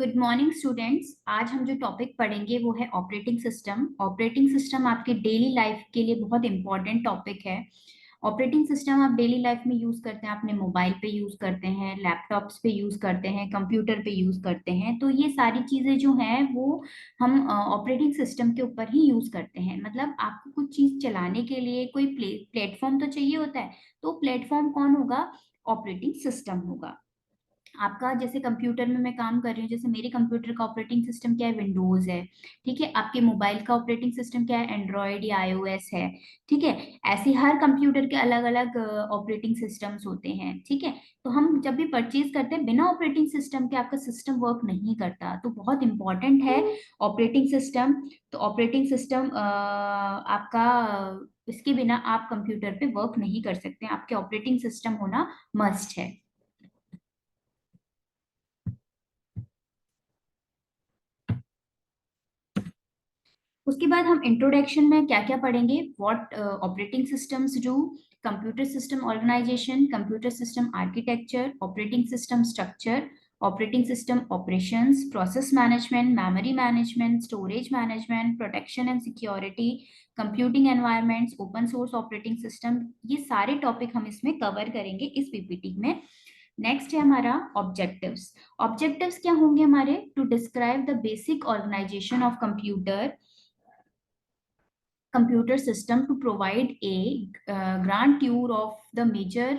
Good morning students. आज हम जो टॉपिक पढ़ेंगे वो है ऑपरेटिंग सिस्टम। ऑपरेटिंग सिस्टम आपके डेली लाइफ के लिए बहुत इंपॉर्टेंट टॉपिक है। ऑपरेटिंग सिस्टम आप डेली लाइफ में यूज करते हैं, अपने मोबाइल पे यूज करते हैं, लैपटॉप्स पे यूज करते हैं, कंप्यूटर पे यूज करते हैं। तो ये सारी चीजें जो हैं वो हम ऑपरेटिंग सिस्टम के ऊपर ही यूज करते हैं। मतलब आपको कुछ चीज चलाने के लिए कोई प्लेटफॉर्म तो चाहिए होता है। तो प्लेटफॉर्म कौन होगा? ऑपरेटिंग सिस्टम होगा। आपका जैसे कंप्यूटर में मैं काम कर रही हूँ, जैसे मेरे कंप्यूटर का ऑपरेटिंग सिस्टम क्या है? विंडोज है। ठीक है। आपके मोबाइल का ऑपरेटिंग सिस्टम क्या है? एंड्रॉयड या आईओएस है। ठीक है। ऐसे हर कंप्यूटर के अलग अलग ऑपरेटिंग सिस्टम्स होते हैं। ठीक है। तो हम जब भी परचेज करते हैं, बिना ऑपरेटिंग सिस्टम के आपका सिस्टम वर्क नहीं करता। तो बहुत इंपॉर्टेंट है ऑपरेटिंग सिस्टम। तो ऑपरेटिंग सिस्टम आपका इसके बिना आप कंप्यूटर पे वर्क नहीं कर सकते। आपके ऑपरेटिंग सिस्टम होना मस्ट है। उसके बाद हम इंट्रोडक्शन में क्या क्या पढ़ेंगे? What operating systems do, computer system organisation, computer system architecture, operating system structure, operating system operations, process management, memory management, storage management, protection and security, computing environments, open source operating system. ये सारे topic हम इसमें cover करेंगे इस PPT में। Next है हमारा objectives. Objectives क्या होंगे हमारे? To describe the basic organisation of computer computer system, to provide a grand tour of the major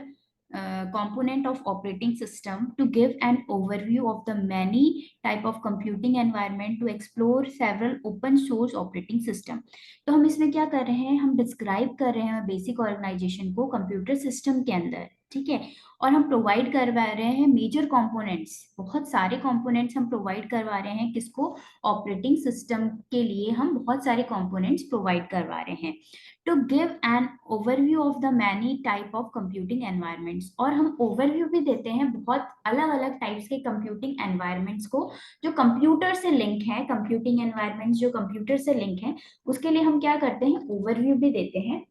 component of operating system, to give an overview of the many type of computing environment, to explore several open source operating system। तो हम इसमें क्या कर रहे हैं? हम describe कर रहे हैं बेसिक ऑर्गेनाइजेशन को कंप्यूटर सिस्टम के अंदर। ठीक है। और हम प्रोवाइड करवा रहे हैं मेजर कंपोनेंट्स, बहुत सारे कंपोनेंट्स हम प्रोवाइड करवा रहे हैं। किसको? ऑपरेटिंग सिस्टम के लिए हम बहुत सारे कंपोनेंट्स प्रोवाइड करवा रहे हैं। To give an overview of the many type of computing environments. और हम ओवरव्यू भी देते हैं बहुत अलग अलग टाइप्स के कंप्यूटिंग एनवायरनमेंट्स को जो कंप्यूटर से लिंक है। कंप्यूटिंग एनवायरनमेंट्स जो कंप्यूटर से लिंक है उसके लिए हम क्या करते हैं? ओवरव्यू भी देते हैं।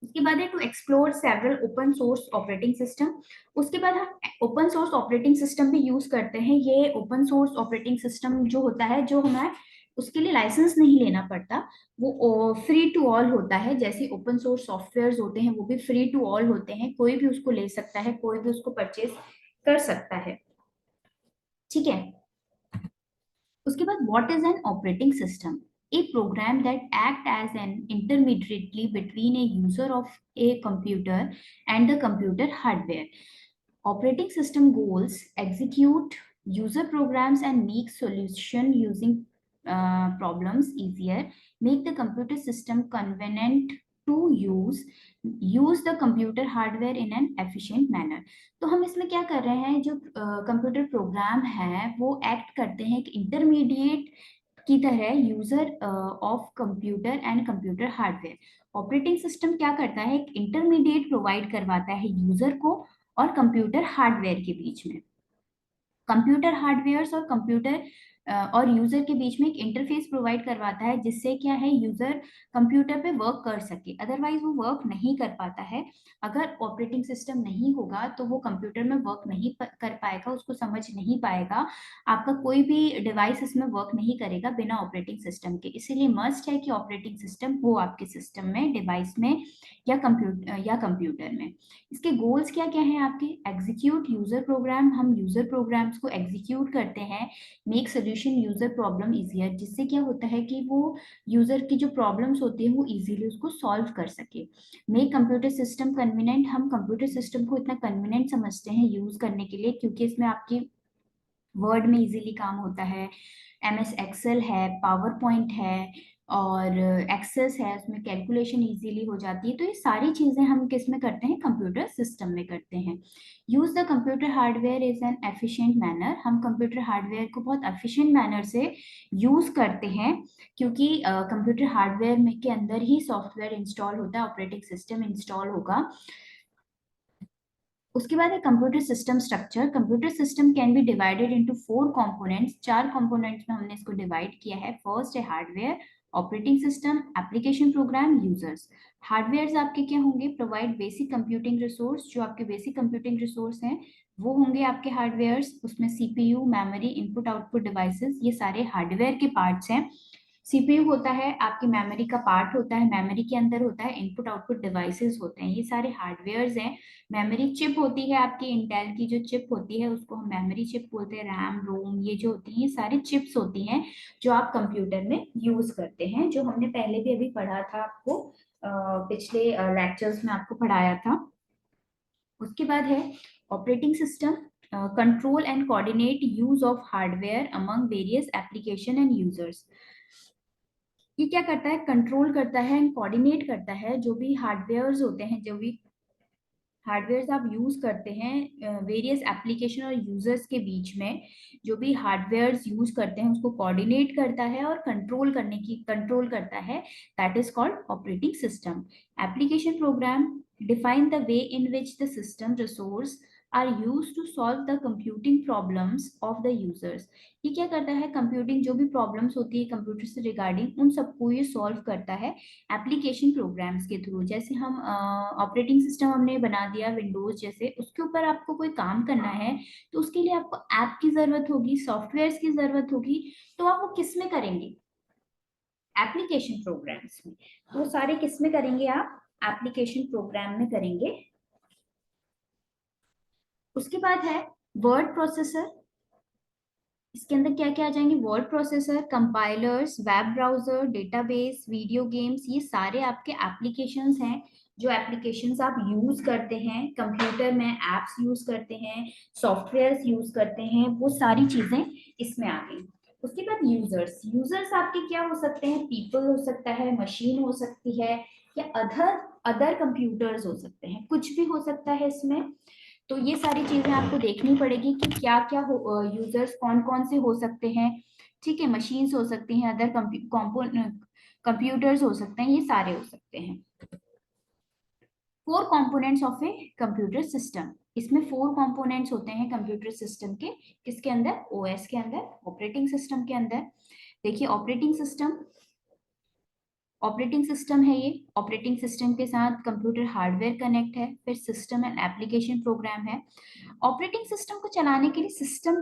उसके बाद है to explore several open source operating system. उसके बाद हम ओपन सोर्स ऑपरेटिंग सिस्टम भी यूज करते हैं। ये ओपन सोर्स ऑपरेटिंग सिस्टम जो होता है, जो हमें उसके लिए लाइसेंस नहीं लेना पड़ता, वो फ्री टू ऑल होता है। जैसे ओपन सोर्स सॉफ्टवेयर होते हैं वो भी फ्री टू ऑल होते हैं, कोई भी उसको ले सकता है, कोई भी उसको परचेज कर सकता है। ठीक है। उसके बाद what is an operating system? A program that act as an intermediary between a user of a computer and the computer hardware. Operating system goals execute user programs and make solution using problems easier, make the computer system convenient to use the computer hardware in an efficient manner। तो हम इसमें क्या कर रहे हैं? जो computer program है वो एक्ट करते हैं एक इंटरमीडिएट की तरह user of computer and computer hardware. Operating system क्या करता है? एक इंटरमीडिएट प्रोवाइड करवाता है यूजर को और कंप्यूटर हार्डवेयर के बीच में। कंप्यूटर हार्डवेयर और कंप्यूटर और यूजर के बीच में एक इंटरफेस प्रोवाइड करवाता है, जिससे क्या है, यूजर कंप्यूटर पे वर्क कर सके। अदरवाइज वो वर्क नहीं कर पाता है। अगर ऑपरेटिंग सिस्टम नहीं होगा तो वो कंप्यूटर में वर्क नहीं कर पाएगा, उसको समझ नहीं पाएगा। आपका कोई भी डिवाइस इसमें वर्क नहीं करेगा बिना ऑपरेटिंग सिस्टम के। इसीलिए मस्ट है कि ऑपरेटिंग सिस्टम हो आपके सिस्टम में, डिवाइस में या कंप्यूटर में। इसके गोल्स क्या क्या हैं आपके? एग्जीक्यूट यूजर प्रोग्राम, हम यूजर प्रोग्राम्स को एग्जीक्यूट करते हैं। Make solution user problem easier, जिससे क्या होता है कि वो यूजर की जो प्रॉब्लम्स होती है वो इजीली उसको सॉल्व कर सके। मेक कंप्यूटर सिस्टम कन्वीनियंट, हम कंप्यूटर सिस्टम को इतना कन्वीनियंट समझते हैं यूज करने के लिए क्योंकि इसमें आपकी वर्ड में इजीली काम होता है, एमएस एक्सेल है, पावर पॉइंट है और एक्सेस है, उसमें कैलकुलेशन इजीली हो जाती है। तो ये सारी चीजें हम किस में करते हैं? कंप्यूटर सिस्टम में करते हैं। Use the computer hardware is an efficient manner, हम कंप्यूटर हार्डवेयर को बहुत एफिशिएंट मैनर से यूज करते हैं क्योंकि कंप्यूटर हार्डवेयर में के अंदर ही सॉफ्टवेयर इंस्टॉल होता है, ऑपरेटिंग सिस्टम इंस्टॉल होगा। उसके बाद है computer system structure. Computer system can be divided into 4 components, 4 components में हमने इसको डिवाइड किया है। फर्स्ट है hardware, operating system, application programme, users. Hardware आपके क्या होंगे? प्रोवाइड बेसिक कंप्यूटिंग रिसोर्स, जो आपके बेसिक कंप्यूटिंग रिसोर्स हैं वो होंगे आपके हार्डवेयर्स। उसमें CPU, memory, input output devices, ये सारे हार्डवेयर के पार्ट्स हैं। सीपीयू होता है आपकी मेमोरी का पार्ट होता है, मेमोरी के अंदर होता है इनपुट आउटपुट डिवाइसेस होते हैं, ये सारे हार्डवेयर्स हैं। मेमोरी चिप होती है आपकी इंटेल की जो चिप होती है उसको हम मेमोरी चिप बोलते हैं। रैम, रोम, ये जो होती हैं ये सारी चिप्स होती हैं जो आप कंप्यूटर में यूज करते हैं, जो हमने पहले भी अभी पढ़ा था आपको, पिछले लेक्चर्स में आपको पढ़ाया था। उसके बाद है operating system, control and coordinate use of hardware among various application and users. ये क्या करता है? कंट्रोल करता है एंड कोऑर्डिनेट करता है जो भी हार्डवेयर्स होते हैं, जो भी हार्डवेयर्स आप यूज करते हैं वेरियस एप्लीकेशन और यूजर्स के बीच में, जो भी हार्डवेयर्स यूज करते हैं उसको कोऑर्डिनेट करता है और कंट्रोल करता है। That is called operating system. Application program define the way in which the system resource are use to solve the computing problems of the users. ये क्या करता है? कंप्यूटिंग जो भी प्रॉब्लम्स होती है कंप्यूटर से रिगार्डिंग उन सबको ये सॉल्व करता है एप्लीकेशन प्रोग्राम्स के थ्रू। जैसे हम ऑपरेटिंग सिस्टम हमने बना दिया विंडोज जैसे, उसके ऊपर आपको कोई काम करना है तो उसके लिए आपको ऐप की जरूरत होगी, सॉफ्टवेयर की जरूरत होगी, तो आप वो किस में करेंगे? एप्लीकेशन प्रोग्राम्स में। तो वो सारे किस में करेंगे आप? एप्लीकेशन प्रोग्राम में करेंगे। उसके बाद है वर्ड प्रोसेसर। इसके अंदर क्या क्या आ जाएंगे? Word processor, compilers, web browser, database, video games, ये सारे आपके एप्लीकेशंस हैं। जो एप्लीकेशंस आप यूज करते हैं कंप्यूटर में, एप्स यूज करते हैं, सॉफ्टवेयर यूज करते हैं, वो सारी चीजें इसमें आ गई। उसके बाद यूजर्स। यूजर्स आपके क्या हो सकते हैं? पीपल हो सकता है, मशीन हो सकती है, या अदर अदर कंप्यूटर्स हो सकते हैं, कुछ भी हो सकता है इसमें। तो ये सारी चीजें आपको देखनी पड़ेगी कि क्या क्या यूजर्स कौन कौन से हो सकते हैं। ठीक है, मशीन्स हो सकती हैं, अदर कंप्यूटर्स हो सकते हैं, ये सारे हो सकते हैं। 4 components of a computer system. इसमें 4 कंपोनेंट्स होते हैं कंप्यूटर सिस्टम के। किसके अंदर? ओएस के अंदर, ऑपरेटिंग सिस्टम के अंदर। देखिए ऑपरेटिंग सिस्टम है ये। ऑपरेटिंग सिस्टम के साथ कंप्यूटर हार्डवेयर कनेक्ट है, फिर सिस्टम एंड एप्लीकेशन प्रोग्राम है। ऑपरेटिंग सिस्टम को चलाने के लिए सिस्टम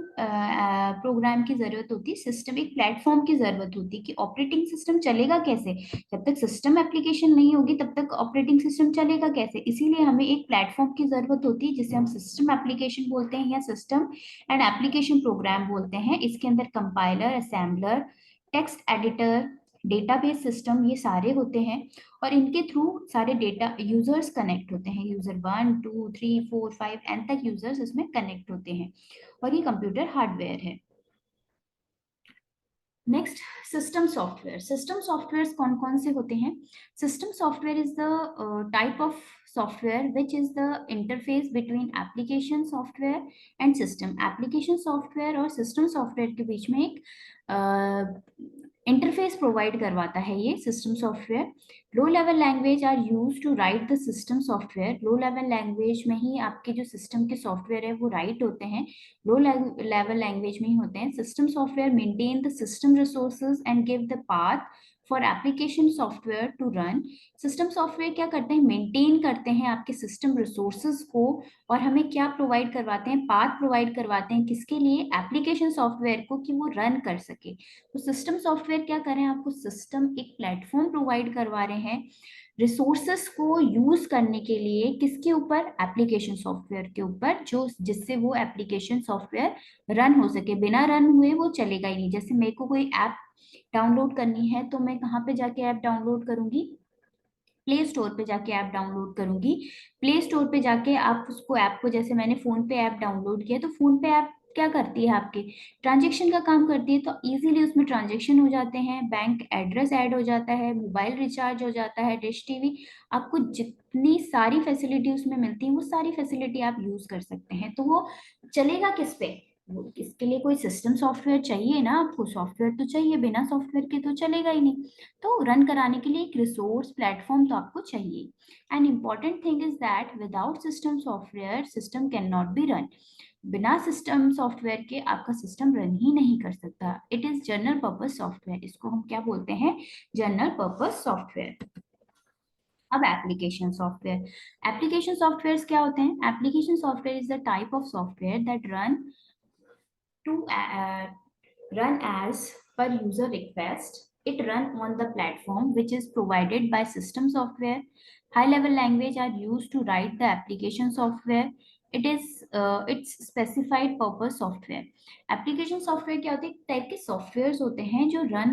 प्रोग्राम की जरूरत होती है, सिस्टम एक प्लेटफॉर्म की जरूरत होती है कि ऑपरेटिंग सिस्टम चलेगा कैसे। जब तक सिस्टम एप्लीकेशन नहीं होगी तब तक ऑपरेटिंग सिस्टम चलेगा कैसे? इसीलिए हमें एक प्लेटफॉर्म की जरूरत होती है जिसे हम सिस्टम एप्लीकेशन बोलते हैं या सिस्टम एंड एप्लीकेशन प्रोग्राम बोलते हैं। इसके अंदर compiler, assembler, text editor, database system, ये सारे होते हैं। और इनके थ्रू सारे डेटा यूजर्स कनेक्ट होते हैं। यूजर 1 2 3 4 5 एन तक यूजर्स इसमें कनेक्ट होते हैं, और ये कंप्यूटर हार्डवेयर है। Next, system software. System software कौन कौन से होते हैं? System software is the type of software which is the interface between application software and system. Application software और सिस्टम सॉफ्टवेयर के बीच में एक इंटरफेस प्रोवाइड करवाता है ये system software. Low level language are use to write the system software. Low level language में ही आपके जो सिस्टम के सॉफ्टवेयर है वो राइट होते हैं, लो लेवल लैंग्वेज में ही होते हैं। System software maintain the system resources and give the path for application software to run. System software क्या करते हैं? मेंटेन करते हैं आपके सिस्टम रिसोर्सेज को, और हमें क्या प्रोवाइड करवाते हैं? पाथ प्रोवाइड करवाते हैं। किसके लिए? एप्लीकेशन सॉफ्टवेयर को, कि वो रन कर सके। तो सिस्टम सॉफ्टवेयर क्या कर रहे हैं? आपको सिस्टम एक प्लेटफॉर्म प्रोवाइड करवा रहे हैं रिसोर्सेस को यूज करने के लिए। किसके ऊपर? एप्लीकेशन सॉफ्टवेयर के ऊपर, जो जिससे वो एप्लीकेशन सॉफ्टवेयर रन हो सके। बिना रन हुए वो चलेगा ही नहीं। जैसे मेरे को कोई ऐप डाउनलोड करनी है तो मैं कहाँ पे जाके ऐप डाउनलोड करूंगी? प्ले स्टोर पे जाके ऐप डाउनलोड करूंगी। प्ले स्टोर पे जाके आप उसको ऐप को, जैसे मैंने फोन पे ऐप डाउनलोड किया तो फोन पे ऐप क्या करती है? आपके ट्रांजेक्शन का काम करती है। तो इजीली उसमें ट्रांजेक्शन हो जाते हैं, बैंक एड्रेस ऐड हो जाता है, मोबाइल रिचार्ज हो जाता है, डिश टीवी, आपको जितनी सारी फैसिलिटी उसमें मिलती है वो सारी फैसिलिटी आप यूज कर सकते हैं। तो वो चलेगा किस पे? इसके लिए कोई सिस्टम सॉफ्टवेयर चाहिए ना आपको, सॉफ्टवेयर तो चाहिए, बिना सॉफ्टवेयर के तो चलेगा ही नहीं। तो रन कराने के लिए एक रिसोर्स प्लेटफॉर्म तो आपको चाहिए। And important thing is that without system software system can not be run. बिना सिस्टम सॉफ्टवेयर के आपका सिस्टम रन ही नहीं कर सकता। It is general purpose software, इसको हम क्या बोलते हैं, जनरल पर्पस सॉफ्टवेयर। अब एप्लीकेशन सॉफ्टवेयर, एप्लीकेशन सॉफ्टवेयर क्या होते हैं? Application software is the type of software that run as per user request. It run on the platform which is provided by system software. High level language are used to write the application software. It's specified purpose software. Application software क्या होते हैं? Type के softwares होते हैं जो run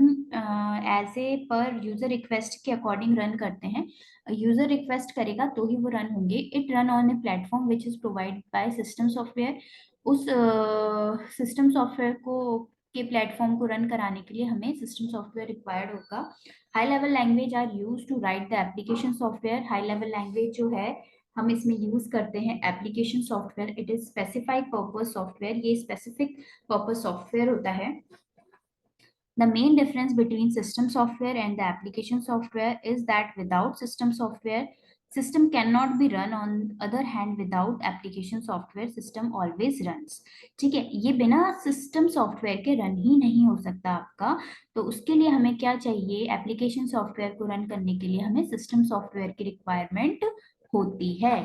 as a पर user request के according run करते हैं। यूजर रिक्वेस्ट करेगा तो ही वो रन होंगे। It run on a platform which is provide by system software. उस सिस्टम सॉफ्टवेयर को के प्लेटफॉर्म को रन कराने के लिए हमें सिस्टम सॉफ्टवेयर रिक्वायर्ड होगा। High level language are use to write the application software. High level language जो है हम इसमें यूज करते हैं application software. It is specified purpose software, ये स्पेसिफिक पर्पस सॉफ्टवेयर होता है। The main difference between system software and the application software is that without system software, system cannot be run. On other hand, without application software, system always runs. ठीक है, ये बिना system software के run ही नहीं हो सकता आपका। तो उसके लिए हमें क्या चाहिए? एप्लीकेशन सॉफ्टवेयर को रन करने के लिए हमें सिस्टम सॉफ्टवेयर की रिक्वायरमेंट होती है।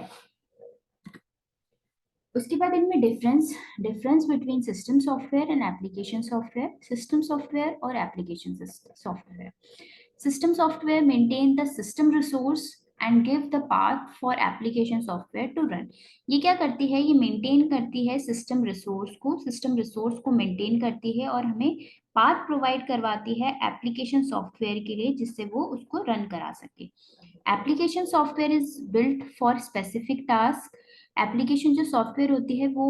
उसके बाद इनमें difference between system software and application software. System software और application software. System software maintain the system resource and give the path for application software to run. ये क्या करती है? ये मेंटेन करती है सिस्टम रिसोर्स को मेंटेन करती है और हमें पाथ प्रोवाइड करवाती है एप्लीकेशन सॉफ्टवेयर के लिए, जिससे वो उसको रन करा सके। Application software is built for specific task. Application जो सॉफ्टवेयर होती है वो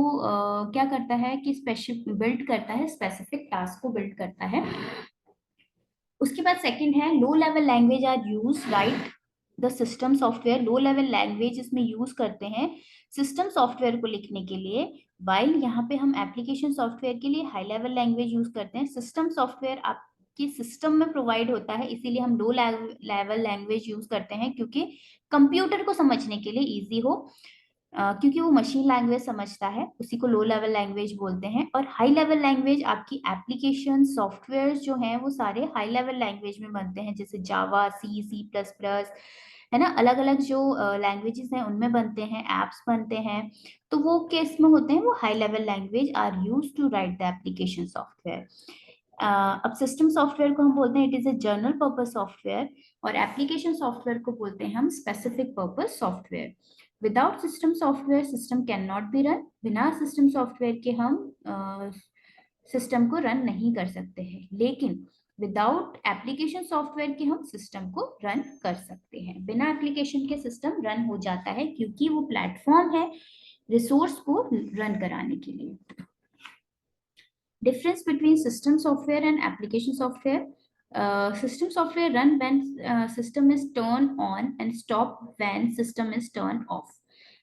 क्या करता है कि स्पेसिफिक बिल्ड करता है, स्पेसिफिक टास्क को बिल्ड करता है। उसके बाद सेकंड है low level language are use write the system software. Low level language इसमें यूज करते हैं सिस्टम सॉफ्टवेयर को लिखने के लिए, वाइल यहाँ पे हम एप्लीकेशन सॉफ्टवेयर के लिए हाई लेवल लैंग्वेज यूज करते हैं। सिस्टम सॉफ्टवेयर आपके सिस्टम में प्रोवाइड होता है, इसीलिए हम लो लेवल लैंग्वेज यूज करते हैं, क्योंकि कंप्यूटर को समझने के लिए इजी हो। क्योंकि वो मशीन लैंग्वेज समझता है, उसी को लो लेवल लैंग्वेज बोलते हैं। और हाई लेवल लैंग्वेज आपकी एप्लीकेशन सॉफ्टवेयर जो हैं वो सारे हाई लेवल लैंग्वेज में बनते हैं, जैसे जावा, सी प्लस प्लस, है ना, अलग अलग जो लैंग्वेजेस हैं उनमें बनते हैं, एप्स बनते हैं। तो वो केस में होते हैं वो high level language are use to write the application software. अब सिस्टम सॉफ्टवेयर को हम बोलते हैं it is a general purpose software, और एप्लीकेशन सॉफ्टवेयर को बोलते हैं हम specific purpose software. Without system software system can not be run. बिना सिस्टम सॉफ्टवेयर के हम सिस्टम को रन नहीं कर सकते हैं, लेकिन विदाउट एप्लीकेशन सॉफ्टवेयर के हम सिस्टम को रन कर सकते हैं। बिना एप्लीकेशन के सिस्टम रन हो जाता है क्योंकि वो प्लेटफॉर्म है रिसोर्स को रन कराने के लिए। Difference between system software and application software. System software run when system is turned on and stop when system is turned off.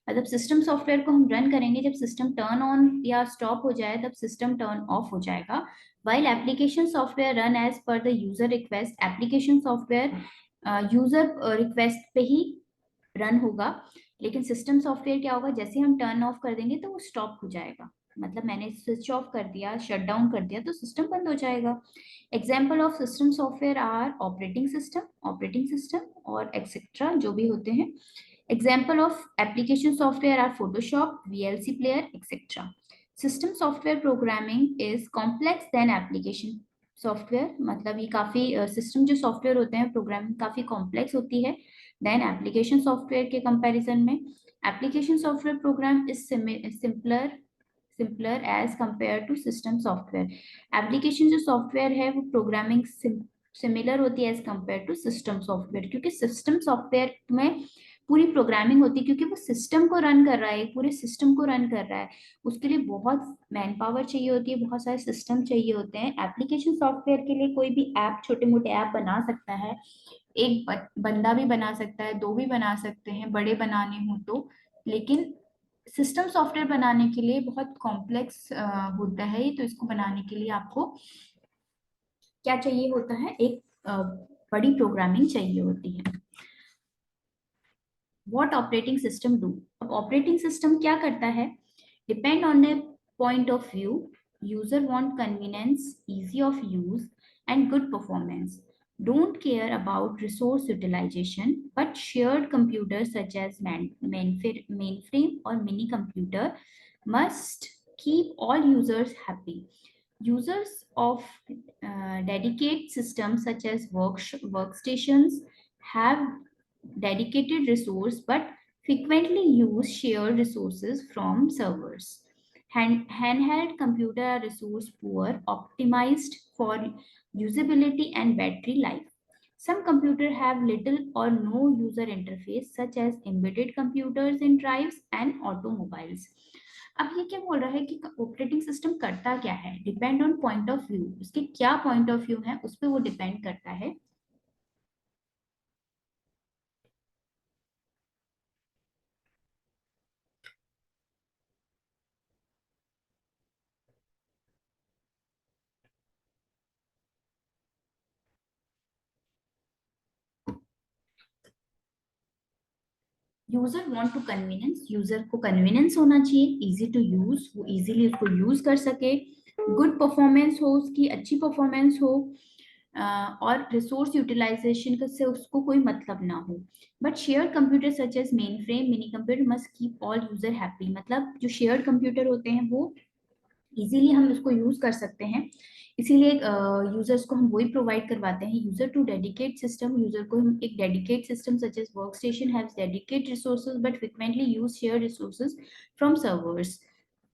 मतलब सिस्टम सॉफ्टवेयर को हम रन करेंगे जब सिस्टम टर्न ऑन या स्टॉप हो जाए, तब सिस्टम टर्न ऑफ हो जाएगा। While application software run as per the user request. Application software user request पे ही रन होगा, लेकिन सिस्टम सॉफ्टवेयर क्या होगा, जैसे हम टर्न ऑफ कर देंगे तो वो स्टॉप हो जाएगा। मतलब मैंने स्विच ऑफ कर दिया, शट डाउन कर दिया, तो सिस्टम बंद हो जाएगा। Example of system software are operating system और एक्सेट्रा जो भी होते हैं। Example of application software are Photoshop, VLC player, etcetera. System software programming is complex than application software. मतलब ये काफी सिस्टम जो सॉफ्टवेयर होते हैं प्रोग्रामिंग काफी कॉम्प्लेक्स होती है देन एप्लीकेशन सॉफ्टवेयर के कंपैरिजन में। Application software program is simpler as compare to system software. Application जो सॉफ्टवेयर है वो प्रोग्रामिंग सिमिलर होती है as compare to system software, क्योंकि सिस्टम सॉफ्टवेयर में पूरी प्रोग्रामिंग होती है, क्योंकि वो सिस्टम को रन कर रहा है, पूरे सिस्टम को रन कर रहा है, उसके लिए बहुत मैन पावर चाहिए होती है, बहुत सारे सिस्टम चाहिए होते हैं। एप्लीकेशन सॉफ्टवेयर के लिए कोई भी ऐप, छोटे मोटे ऐप बना सकता है, एक बंदा भी बना सकता है, दो भी बना सकते हैं बड़े बनाने हो तो, लेकिन सिस्टम सॉफ्टवेयर बनाने के लिए बहुत कॉम्प्लेक्स होता है ये, तो इसको बनाने के लिए आपको क्या चाहिए होता है, एक बड़ी प्रोग्रामिंग चाहिए होती है। व्हाट ऑपरेटिंग सिस्टम डू, अब ऑपरेटिंग सिस्टम क्या करता है, depend on A point of view, user want convenience, easy of use and good performance, don't care about resource utilization, but shared computers such as mainframe or mini computer must keep all users happy. Users of dedicated systems such as workstations have dedicated resource but frequently use shared resources from servers. Handheld computer are resource poor, optimized for usability and battery life. Some computers have little or no user interface, such as embedded computers in drives and automobiles. अब ये क्या बोल रहा है कि operating system करता क्या है, depend on point of view, उसके क्या पॉइंट ऑफ व्यू है उस पर वो डिपेंड करता है। User want to convenience, user को कन्वीनियंस होना चाहिए, इजी टू यूज, वो इजीली उसको यूज कर सके, गुड परफॉर्मेंस हो, उसकी अच्छी परफॉर्मेंस हो, और रिसोर्स यूटिलाइजेशन से उसको कोई मतलब ना हो। But shared computer such as mainframe mini computer must keep all user happy, मतलब जो शेयर्ड कंप्यूटर होते हैं वो इजीली हम उसको यूज कर सकते हैं, इसीलिए यूजर्स को हम वही प्रोवाइड करवाते हैं। User to dedicate system, user को हम एक dedicate system such as work station have dedicate resources but frequently use share resources from servers.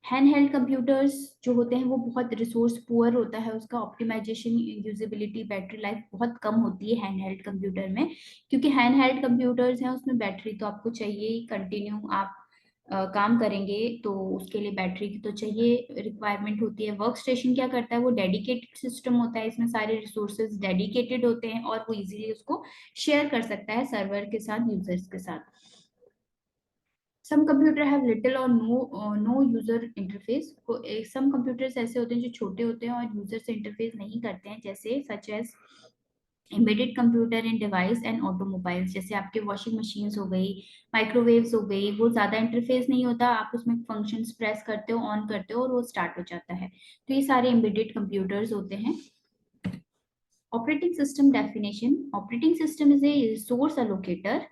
Hand held computers जो होते हैं वो बहुत रिसोर्स पुअर होता है, उसका ऑप्टिमाइजेशन, यूजिबिलिटी, बैटरी लाइफ बहुत कम होती है हैंड हेल्ड कंप्यूटर में, क्योंकि हैंड हेल्ड कंप्यूटर्स हैं उसमें बैटरी तो आपको चाहिए, कंटिन्यू आप काम करेंगे तो उसके लिए बैटरी की तो चाहिए, रिक्वायरमेंट होती है। वर्क स्टेशन क्या करता है, वो डेडिकेटेड सिस्टम होता है, इसमें सारे रिसोर्सेज डेडिकेटेड होते हैं और वो इजीली उसको शेयर कर सकता है सर्वर के साथ, यूजर्स के साथ। सम कंप्यूटर हैव लिटिल और नो यूजर इंटरफेस, सम कंप्यूटर्स ऐसे होते हैं जो छोटे होते हैं और यूजर से इंटरफेस नहीं करते हैं, जैसे such as embedded computer in device and automobiles, जैसे आपके वॉशिंग मशीन्स हो गई, माइक्रोवेव्स हो गई, वो ज्यादा इंटरफेस नहीं होता, आप उसमें फंक्शंस प्रेस करते हो, ऑन करते हो और वो स्टार्ट हो जाता है, तो ये सारे एम्बेडेड कंप्यूटर्स होते हैं। Operating system definition, operating system is a resource allocator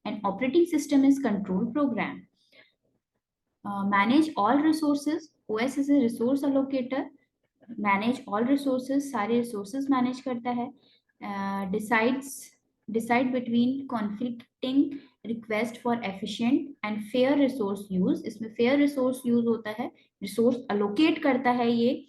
and operating system is control program. Manage all resources, OS is a resource allocator, manage all resources, सारे रिसोर्सेज मैनेज करता है, decide between conflicting request for efficient and fair resource use, इसमें fair resource use होता है, resource allocate करता है ये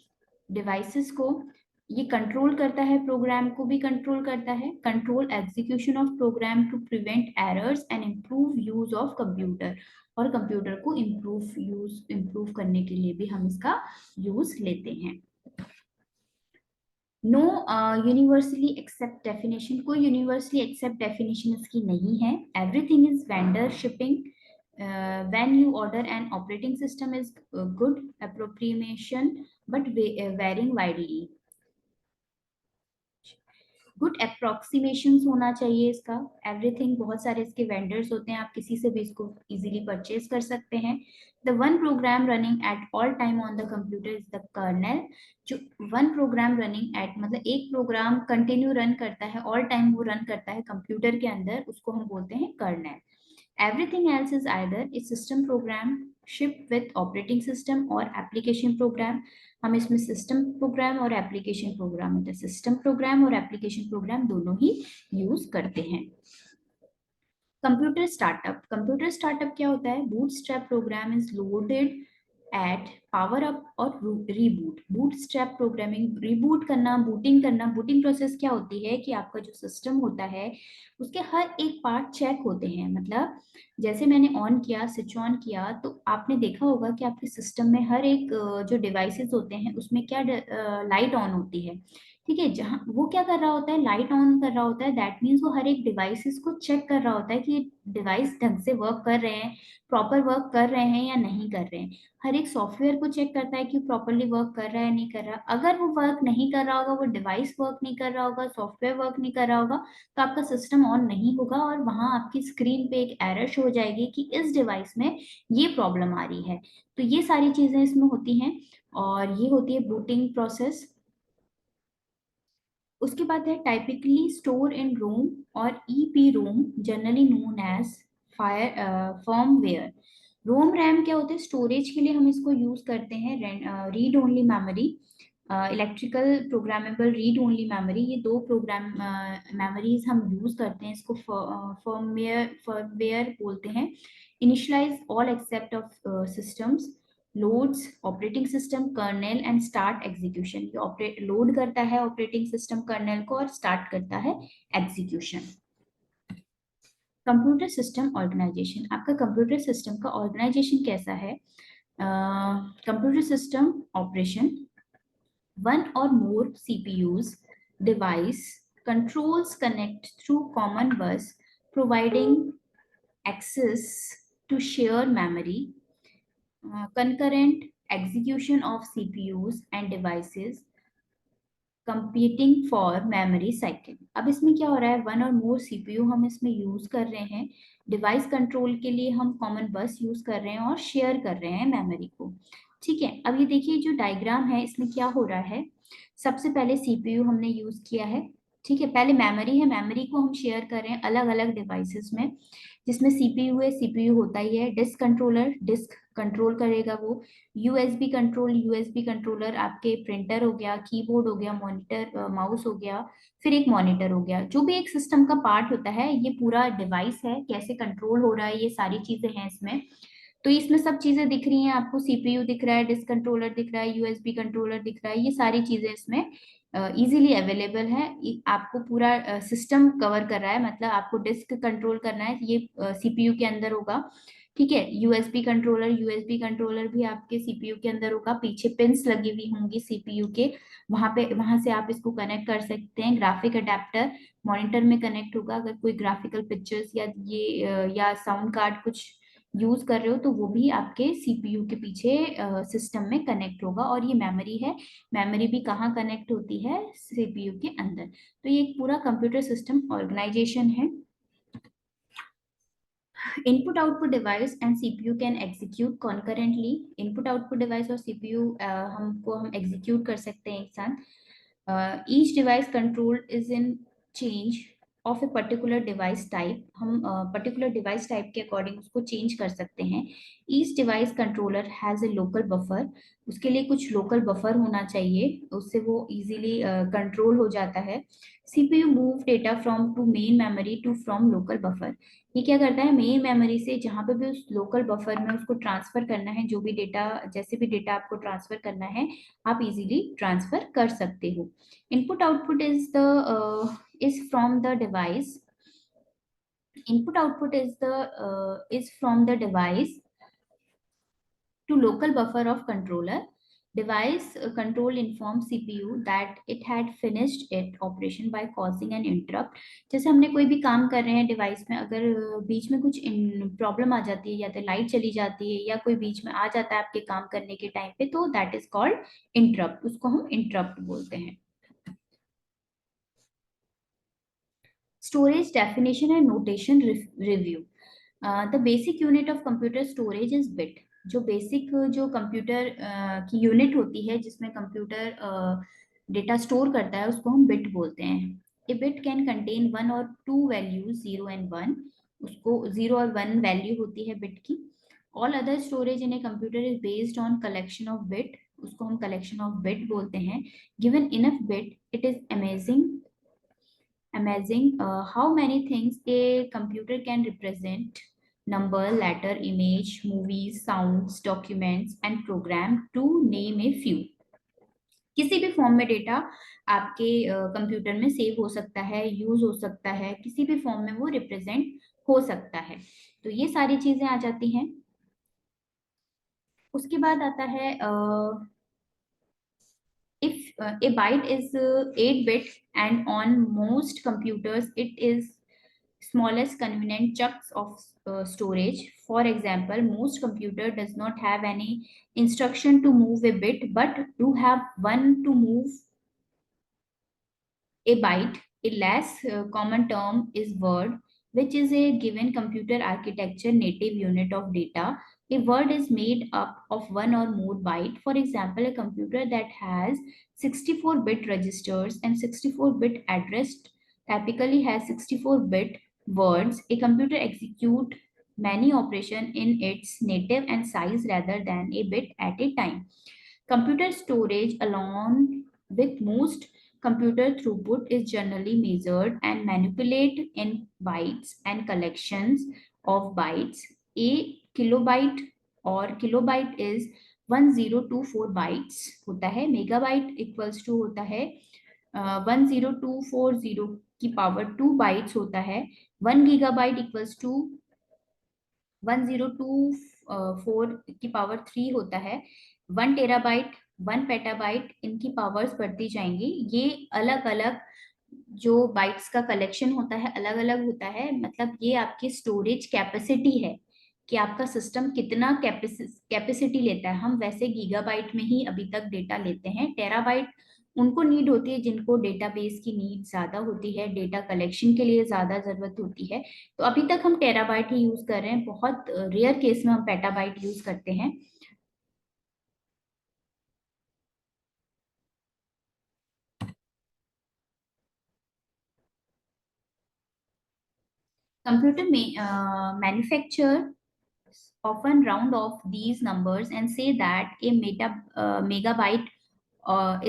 devices को, ये कंट्रोल करता है, प्रोग्राम को भी कंट्रोल करता है, control execution of program to prevent errors and improve use of computer, और कंप्यूटर को इम्प्रूव करने के लिए भी हम इसका यूज लेते हैं। नो यूनिवर्सली एक्सेप्ट डेफिनेशन, कोई यूनिवर्सली एक्सेप्ट डेफिनेशन इसकी नहीं है, everything is vendor shipping, when you order an operating system is good approximation but varying widely, good approximation होना चाहिए इसका, एवरीथिंग, बहुत सारे इसके वेंडर्स होते हैं, आप किसी से भी इसको इजीली परचेज कर सकते हैं। The one program running at all time on the computer is the kernel, जो वन प्रोग्राम रनिंग एट मतलब एक प्रोग्राम कंटिन्यू रन करता है, ऑल टाइम वो रन करता है कंप्यूटर के अंदर, उसको हम बोलते हैं colonel. Everything else is either a system program shipped with operating system or application program। हम इसमें सिस्टम प्रोग्राम और एप्लीकेशन प्रोग्राम होता है, सिस्टम प्रोग्राम और एप्लीकेशन प्रोग्राम दोनों ही यूज करते हैं। कंप्यूटर स्टार्टअप क्या होता है, bootstrap program is loaded at power up और रीबूट। बूटस्ट्रैप प्रोग्रामिंग, रीबूट करना, बूटिंग करना, बूटिंग प्रोसेस क्या होती है कि आपका जो सिस्टम होता है उसके हर एक पार्ट चेक होते हैं, मतलब जैसे मैंने ऑन किया, स्विच ऑन किया, तो आपने देखा होगा कि आपके सिस्टम में हर एक जो डिवाइसेस होते हैं उसमें क्या लाइट ऑन होती है, ठीक है, जहाँ वो क्या कर रहा होता है, लाइट ऑन कर रहा होता है, दैट मीन्स वो हर एक डिवाइसेस को चेक कर रहा होता है कि डिवाइस ढंग से वर्क कर रहे हैं, प्रॉपर वर्क कर रहे हैं या नहीं कर रहे हैं। हर एक सॉफ्टवेयर को चेक करता है कि प्रॉपरली वर्क कर रहा है नहीं कर रहा। अगर वो वर्क नहीं कर रहा होगा, वो डिवाइस वर्क नहीं कर रहा होगा, सॉफ्टवेयर वर्क नहीं कर रहा होगा, तो आपका सिस्टम ऑन नहीं होगा और वहां आपकी स्क्रीन पे एक एरर शो हो जाएगी कि इस डिवाइस में ये प्रॉब्लम आ रही है। तो ये सारी चीजें इसमें होती हैं और ये होती है बूटिंग प्रोसेस। उसके बाद है टाइपिकली स्टोर इन रोम और EPROM, generally known as fire firmware. ROM RAM क्या होते हैं, स्टोरेज के लिए हम इसको यूज करते हैं। Read only memory, electrical programmable read only memory, ये दो प्रोग्राम मेमोरीज हम यूज करते हैं। इसको फर्मवेयर बोलते हैं। Initialise all accept of systems, loads operating system kernel and start execution. ये ऑपरेट लोड करता है ऑपरेटिंग सिस्टम कर्नेल को और स्टार्ट करता है एग्जीक्यूशन। कंप्यूटर सिस्टम ऑर्गेनाइजेशन, आपका कंप्यूटर सिस्टम का ऑर्गेनाइजेशन कैसा है? Computer system operation, one or more CPUs device controls connect through common bus, providing access to share memory, concurrent execution of CPUs and devices competing for memory cycle। अब इसमें क्या हो रहा है, one और मोर सीपीयू हम इसमें यूज कर रहे हैं, डिवाइस कंट्रोल के लिए हम कॉमन बस यूज कर रहे हैं और शेयर कर रहे हैं मेमोरी को। ठीक है, अब ये देखिए जो डायग्राम है इसमें क्या हो रहा है। सबसे पहले सीपीयू हमने यूज किया है। ठीक है, पहले मेमोरी है, मेमोरी को हम शेयर कर रहे हैं अलग अलग डिवाइसेस में, जिसमें सीपीयू है, सीपीयू होता ही है। डिस्क कंट्रोलर, डिस्क कंट्रोल करेगा वो। यूएसबी कंट्रोल, यूएसबी कंट्रोलर आपके प्रिंटर हो गया, कीबोर्ड हो गया, मॉनिटर माउस हो गया, फिर एक मॉनिटर हो गया। जो भी एक सिस्टम का पार्ट होता है, ये पूरा डिवाइस है, कैसे कंट्रोल हो रहा है, ये सारी चीजें हैं इसमें। तो इसमें सब चीजें दिख रही हैं आपको, सीपीयू दिख रहा है, डिस्क कंट्रोलर दिख रहा है, यूएसबी कंट्रोलर दिख रहा है, ये सारी चीजें इसमें इजीली अवेलेबल है। आपको पूरा सिस्टम कवर कर रहा है, मतलब आपको डिस्क कंट्रोल करना है, ये सीपीयू के अंदर होगा। ठीक है, यूएसबी कंट्रोलर, यूएसबी कंट्रोलर भी आपके सीपीयू के अंदर होगा, पीछे पिंस लगी हुई होंगी सीपीयू के, वहां पे, वहां से आप इसको कनेक्ट कर सकते हैं। ग्राफिक अडेप्टर मॉनिटर में कनेक्ट होगा, अगर कोई ग्राफिकल पिक्चर्स या ये या साउंड कार्ड कुछ यूज कर रहे हो तो वो भी आपके सीपीयू के पीछे सिस्टम में कनेक्ट होगा। और ये मेमोरी है, मेमोरी भी कहाँ कनेक्ट होती है, सीपीयू के अंदर। तो ये एक पूरा कंप्यूटर सिस्टम ऑर्गेनाइजेशन है। Input output device and CPU can execute concurrently. Input output device और सीपीयू हम एग्जीक्यूट कर सकते हैं एक साथ। Each device control is in change of a particular device type. हम पर्टिकुलर डिवाइस टाइप के अकॉर्डिंग उसको चेंज कर सकते हैं। Each device controller has a local buffer, उसके लिए कुछ लोकल बफर होना चाहिए, उससे वो इजीली कंट्रोल हो जाता है। CPU move data from to main memory to from local buffer. ये क्या करता है, मेन मेमोरी से जहां पे भी उस लोकल बफर में उसको ट्रांसफर करना है, जो भी डेटा, जैसे भी डेटा आपको ट्रांसफर करना है, आप इजीली ट्रांसफर कर सकते हो। Input output is from the device, input output is from the device to local buffer of controller. Device control informs CPU that it had finished its operation by causing an interrupt। जैसे हमने कोई भी काम कर रहे हैं device में, अगर बीच में कुछ प्रॉब्लम आ जाती है, या तो लाइट चली जाती है या कोई बीच में आ जाता है आपके काम करने के टाइम पे, तो दैट इज कॉल्ड इंटरप्ट, उसको हम इंटरप्ट बोलते हैं। Storage definition and notation review. The basic unit of computer storage is bit. जो बेसिक जो कंप्यूटर की यूनिट होती है जिसमें कंप्यूटर डेटा स्टोर करता है, उसको हम बिट बोलते हैं। A bit can contain one और two values, zero and one. उसको जीरो और वन वैल्यू होती है बिट की। All other storage in a computer is based on collection of bit, उसको हम कलेक्शन ऑफ बिट बोलते हैं। Given enough bit, it is amazing how many things a computer can represent: number, letter, image, movies, sounds, documents and program, to name a few। किसी भी form में data आपके computer में save हो सकता है, यूज हो सकता है, किसी भी फॉर्म में वो रिप्रेजेंट हो सकता है। तो ये सारी चीजें आ जाती हैं। उसके बाद आता है, if a byte is 8 bit, and on most computers it is smallest convenient chunks of storage. For example, most computer does not have any instruction to move a bit, but do have one to move a byte. A less common term is word, which is a given computer architecture native unit of data. A word is made up of one or more byte. For example, a computer that has 64-bit registers and 64-bit address typically has 64-bit words. A computer execute many operation in its native and size rather than a bit at a time. Computer storage, along with most computer throughput, is generally measured and manipulated in bytes and collections of bytes. A kilobyte or kilobyte is 1024 bytes होता है. Megabyte equals to होता है 10240 की power 2 bytes होता है. 1 gigabyte equals to 1024 की power 3 होता है. 1 टेराबाइट, 1 पेटाबाइट, इनकी पावर्स बढ़ती जाएंगी. ये अलग अलग जो बाइट्स का कलेक्शन होता है अलग अलग होता है. मतलब ये आपकी स्टोरेज कैपेसिटी है कि आपका सिस्टम कितना कैपेसिटी लेता है. हम वैसे गीगाबाइट में ही अभी तक डेटा लेते हैं. टेराबाइट उनको नीड होती है जिनको डेटाबेस की नीड ज्यादा होती है, डेटा कलेक्शन के लिए ज्यादा जरूरत होती है. तो अभी तक हम टेराबाइट ही यूज कर रहे हैं. बहुत रेयर केस में हम पेटाबाइट यूज करते हैं. Computer manufacturer often round off these numbers and say that a megabyte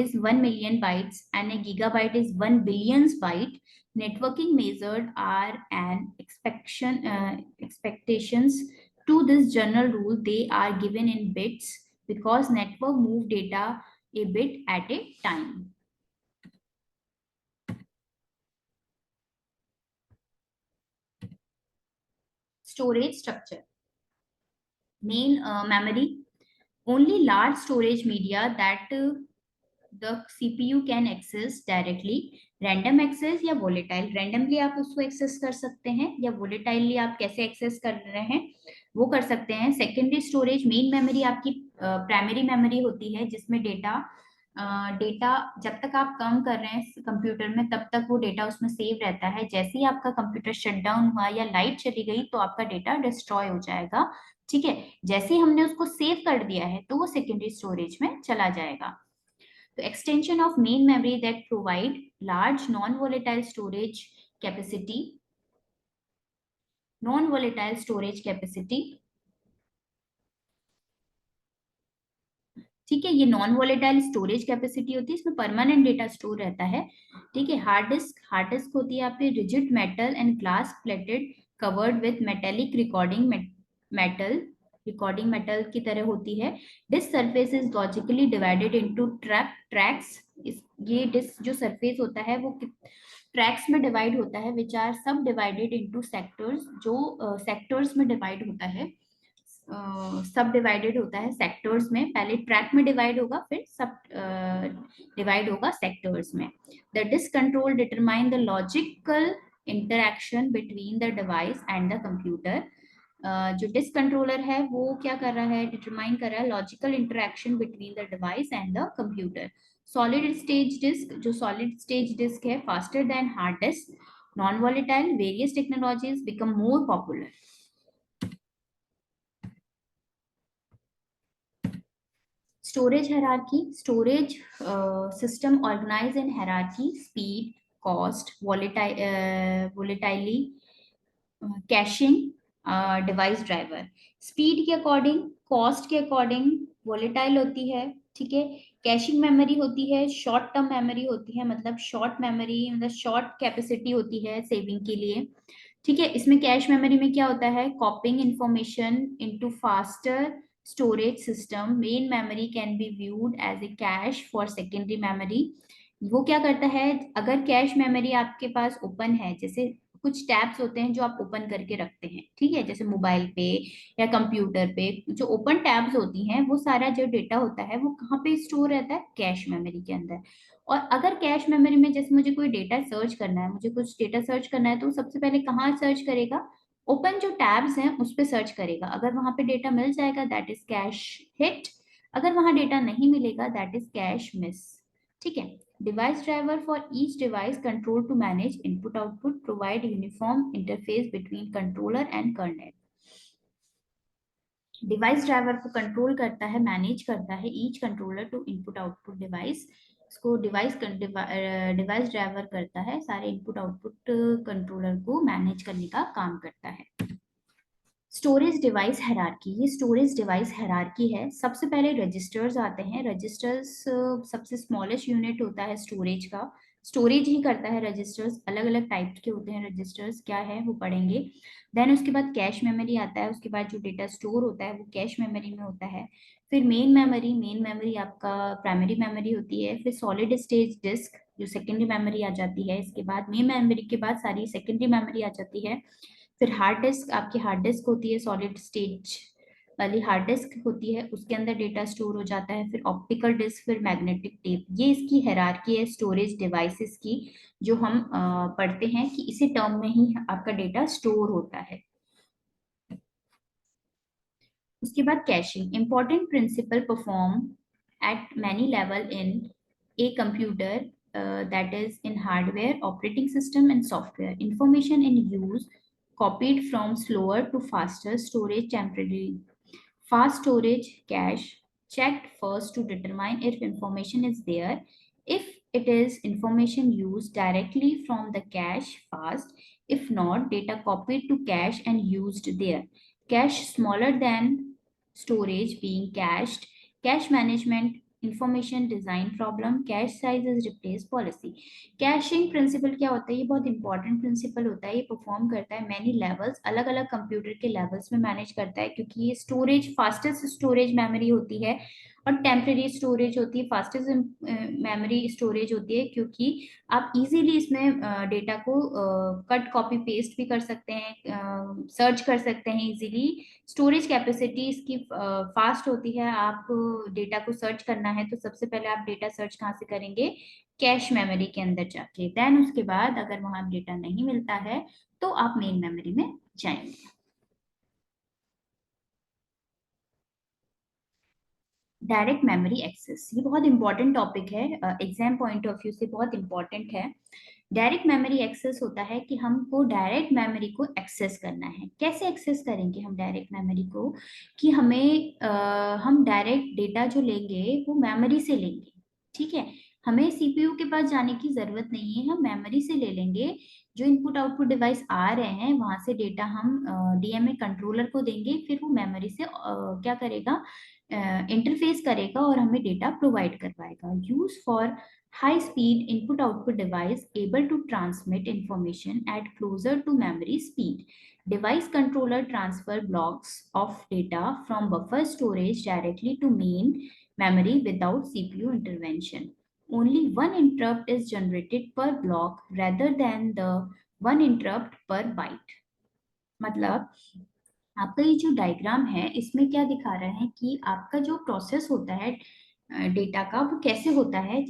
is 1 million bytes and a gigabyte is 1 billions byte. Networking measured are an expectations to this general rule. They are given in bits because network move data a bit at a time. Storage structure. Main memory. Only large storage media that the CPU can access directly. Random access या volatile. Randomly आप उसको access कर सकते हैं या वोलेटाइलली आप कैसे access कर रहे हैं वो कर सकते हैं. Secondary storage. मेन मेमोरी आपकी प्राइमरी मेमोरी होती है जिसमें डेटा जब तक आप काम कर रहे हैं कंप्यूटर में तब तक वो डेटा उसमें सेव रहता है. जैसे ही आपका कंप्यूटर शट डाउन हुआ या लाइट चली गई तो आपका डेटा डिस्ट्रॉय हो जाएगा. ठीक है. जैसे ही हमने उसको सेव कर दिया है तो वो सेकेंडरी स्टोरेज में चला जाएगा. तो extension of main memory that provide large non-volatile storage capacity. Non-volatile storage capacity. ठीक है. ये नॉन वोलेटाइल स्टोरेज कैपेसिटी होती है. इसमें परमानेंट डेटा स्टोर रहता है. ठीक है. हार्ड डिस्क होती है आपकी rigid metal and glass plated covered with metallic recording metal की तरह होती है. Disk surface is logically divided into tracks. ये डिस्क जो सरफेस होता है वो ट्रैक्स में डिवाइड होता है which are subdivided into sectors. जो सेक्टर्स में डिवाइड होता है सब डिवाइडेड होता है सेक्टर्स में. पहले ट्रैक में डिवाइड होगा फिर सब डिवाइड होगा सेक्टर्स में. The disk control determine the logical interaction between the device and the computer. जो डिस्क कंट्रोलर है वो क्या कर रहा है डिटरमाइन कर रहा है logical interaction between the device and the computer. Solid stage disk. जो सॉलिड स्टेज डिस्क है faster than hard disk. Non volatile. Various technologies become more popular. Storage hierarchy. Storage system organized in hierarchy: speed, cost, volatility, caching, device driver. Speed के according, cost के according, volatile होती है. ठीक है. Caching memory होती है, short term memory होती है. मतलब शॉर्ट मेमोरी मतलब शॉर्ट कैपेसिटी होती है सेविंग के लिए. ठीक है. इसमें कैश मेमोरी में क्या होता है कॉपिंग information into faster storage system. Main memory can be viewed as a cache for secondary memory. वो क्या करता है अगर कैश मेमोरी आपके पास ओपन है जैसे कुछ टैब्स होते हैं जो आप ओपन करके रखते हैं, ठीक है, जैसे मोबाइल पे या कंप्यूटर पे जो ओपन टैब्स होती हैं, वो सारा जो डेटा होता है वो कहाँ पे स्टोर रहता है, कैश मेमोरी के अंदर। और अगर कैश मेमोरी में जैसे मुझे कोई डेटा सर्च करना है, मुझे कुछ डेटा सर्च करना है, तो सबसे पहले कहाँ सर्च करेगा, ओपन जो टैब्स हैं उस पे सर्च करेगा। अगर वहां पे डेटा मिल जाएगा दैट इज कैश हिट, अगर वहां डेटा नहीं मिलेगा दैट इज कैश मिस, ठीक है। Device driver for each device control to manage input output, provide uniform interface between controller and kernel. Device driver को कंट्रोल करता है, मैनेज करता है each controller to input output device. इसको device driver करता है, सारे इनपुट आउटपुट कंट्रोलर को मैनेज करने का काम करता है। स्टोरेज डिवाइस हायरार्की, ये स्टोरेज डिवाइस हायरार्की है। सबसे पहले रजिस्टर्स आते हैं। रजिस्टर्स सबसे स्मॉलेस्ट यूनिट होता है स्टोरेज का, स्टोरेज ही करता है। रजिस्टर्स अलग अलग टाइप के होते हैं, रजिस्टर्स क्या है वो पढ़ेंगे। देन उसके बाद कैश मेमोरी आता है, उसके बाद जो डेटा स्टोर होता है वो कैश मेमोरी में होता है। फिर मेन मेमोरी आपका प्राइमरी मेमोरी होती है। फिर सॉलिड स्टेट डिस्क जो सेकेंडरी मेमोरी आ जाती है। इसके बाद मेन मेमोरी के बाद सारी सेकेंडरी मेमोरी आ जाती है। फिर हार्ड डिस्क, आपकी हार्ड डिस्क होती है, सॉलिड स्टेज वाली हार्ड डिस्क होती है, उसके अंदर डेटा स्टोर हो जाता है। फिर ऑप्टिकल डिस्क, फिर मैग्नेटिक टेप। ये इसकी हायरार्की है स्टोरेज डिवाइसेस की, जो हम पढ़ते हैं कि इसी टर्म में ही आपका डेटा स्टोर होता है। उसके बाद caching, important principle perform at many level in a computer, that is in hardware, operating system and software. Information in use copied from slower to faster storage temporarily. Fast storage cache checked first to determine if information is there. If it is information used directly from the cache, fast. If not, data copied to cache and used there. Cache smaller than storage being cached. Cache management information design problem, cache size is replace policy. Caching principle क्या होता है, ये बहुत important principle होता है। ये perform करता है मैनी लेवल्स, अलग अलग कंप्यूटर के लेवल्स में मैनेज करता है, क्योंकि ये स्टोरेज फास्टेस्ट स्टोरेज मेमोरी होती है और टेम्परेरी स्टोरेज होती है, फास्टेस्ट मेमोरी स्टोरेज होती है, क्योंकि आप इजीली इसमें डेटा को कट कॉपी पेस्ट भी कर सकते हैं, सर्च कर सकते हैं इजीली। स्टोरेज कैपेसिटी इसकी फास्ट होती है। आप डेटा को सर्च करना है तो सबसे पहले आप डेटा सर्च कहाँ से करेंगे, कैश मेमोरी के अंदर जाके। देन उसके बाद अगर वहां डेटा नहीं मिलता है तो आप मेन मेमोरी में जाएंगे। डायरेक्ट मेमोरी एक्सेस, ये बहुत इंपॉर्टेंट टॉपिक है, एग्जाम पॉइंट ऑफ व्यू से बहुत इंपॉर्टेंट है। डायरेक्ट मेमोरी एक्सेस होता है कि हमको डायरेक्ट मेमोरी को एक्सेस करना है। कैसे एक्सेस करेंगे हम डायरेक्ट मेमोरी को, कि हम डायरेक्ट डेटा जो लेंगे वो मेमोरी से लेंगे, ठीक है। हमें सीपीयू के पास जाने की जरूरत नहीं है, हम मेमोरी से ले लेंगे। जो इनपुट आउटपुट डिवाइस आ रहे हैं वहां से डेटा हम डीएमए कंट्रोलर को देंगे, फिर वो मेमोरी से क्या करेगा, इंटरफेस करेगा और हमें डेटा प्रोवाइड करवाएगा। Use for high speed input output device able to transmit information at closer to memory speed. Device controller transfer blocks of data from buffer storage directly to main memory without CPU intervention. Only one interrupt is generated per block rather than the one interrupt per byte. मतलब आपका ये जो diagram है इसमें क्या दिखा रहा है कि आपका जो प्रोसेस होता है डेटा का वो कैसे होता है।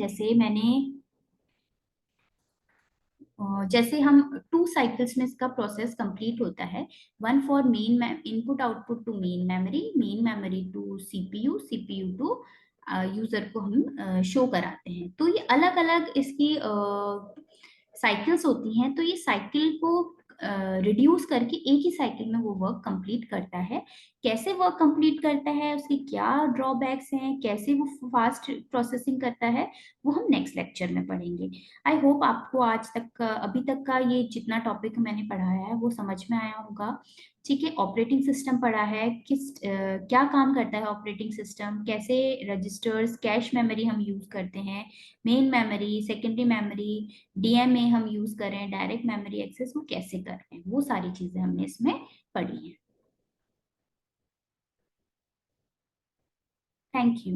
जैसे हम 2 साइकिल्स में इसका प्रोसेस कंप्लीट होता है। One for main input output to main memory to CPU, CPU to user को हम शो कराते हैं। तो ये अलग अलग इसकी साइकिल्स होती हैं। तो ये साइकिल को रिड्यूस करके एक ही साइकिल में वो वर्क कंप्लीट करता है। कैसे वर्क कंप्लीट करता है, उसके क्या ड्रॉबैक्स हैं, कैसे वो फास्ट प्रोसेसिंग करता है, वो हम नेक्स्ट लेक्चर में पढ़ेंगे। आई होप आपको आज तक अभी तक का ये जितना टॉपिक मैंने पढ़ाया है वो समझ में आया होगा, ठीक है। ऑपरेटिंग सिस्टम पढ़ा है, क्या काम करता है ऑपरेटिंग सिस्टम, कैसे रजिस्टर्स कैश मेमोरी हम यूज करते हैं, main memory secondary memory DMA हम यूज कर रहे हैं, डायरेक्ट मेमोरी एक्सेस वो कैसे कर रहे हैं, वो सारी चीजें हमने इसमें पढ़ी हैं। Thank you.